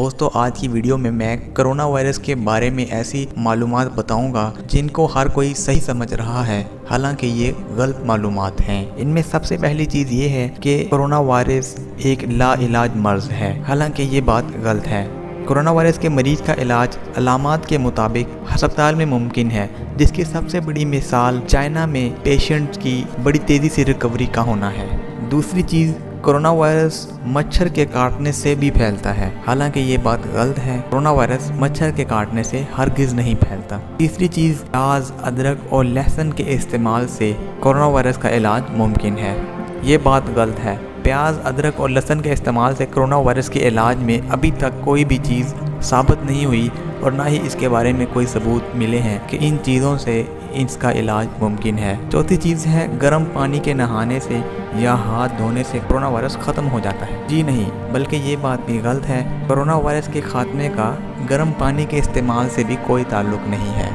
دوستوں آج کی ویڈیو میں کرونا وائرس کے بارے میں ایسی معلومات بتاؤں گا جن کو ہر کوئی صحیح سمجھ رہا ہے، حالانکہ یہ غلط معلومات ہیں۔ ان میں سب سے پہلی چیز یہ ہے کہ کرونا وائرس ایک لا علاج مرض ہے، حالانکہ یہ بات غلط ہے۔ کرونا وائرس کے مریض کا علاج علامات کے مطابق ہسپتال میں ممکن ہے، جس کی سب سے بڑی مثال چائنا میں پیشنٹ کی بڑی تیزی سے ریکوری کا ہونا ہے۔ دوسری چیز، کرونا وائرس مچھر کے کاٹنے سے بھی پھیلتا ہے، حالانکہ یہ بات غلط ہے۔ کرونا وائرس مچھر کے کاٹنے سے ہرگز نہیں پھیلتا۔ تیسری چیز، پیاز، ادرک اور لہسن کے استعمال سے کرونا وائرس کا علاج ممکن ہے، یہ بات غلط ہے۔ پیاز، ادرک اور لہسن کے استعمال سے کرونا وائرس کے علاج میں ابھی تک کوئی بھی چیز ثابت نہیں ہوئی اور نہ ہی اس کے بارے میں کوئی ثبوت ملے ہیں کہ ان چیزوں سے اس کا علاج ممکن ہے۔ چوتھی چیز ہے، گرم پانی کے نہانے سے یا ہاتھ دھونے سے کرونا وائرس ختم ہو جاتا ہے۔ جی نہیں، بلکہ یہ بات بھی غلط ہے۔ کرونا وائرس کے خاتمے کا گرم پانی کے استعمال سے بھی کوئی تعلق نہیں ہے۔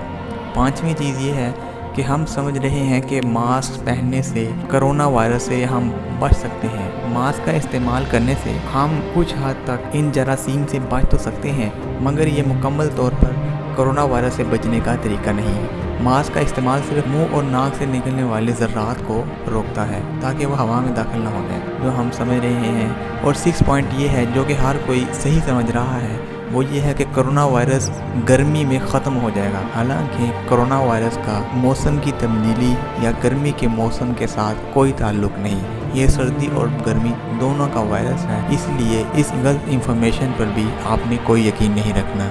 پانچویں چیز یہ ہے کہ ہم سمجھ رہے ہیں کہ ماسک پہننے سے کرونا وائرس سے ہم بچ سکتے ہیں۔ ماسک کا استعمال کرنے سے ہم کچھ حد تک ان جراثیم سے بچ تو سکتے ہیں، مگر یہ مکمل طور پر کرونا وائرس سے بچنے کا طریقہ نہیں ہے۔ ماسک کا استعمال صرف منہ اور ناک سے نکلنے والے ذرات کو روکتا ہے تاکہ وہ ہوا میں داخل نہ ہو جائے، جو ہم سمجھ رہے ہیں۔ اور 6 پوائنٹ یہ ہے جو کہ ہر کوئی صحیح سمجھ رہا ہے، وہ یہ ہے کہ کرونا وائرس گرمی میں ختم ہو جائے گا، حالانکہ کرونا وائرس کا موسم کی تبدیلی یا گرمی کے موسم کے ساتھ کوئی تعلق نہیں۔ یہ سردی اور گرمی دونوں کا وائرس ہے، اس لیے اس غلط انفارمیشن پر بھی آپ نے کوئی یقین نہیں رکھنا۔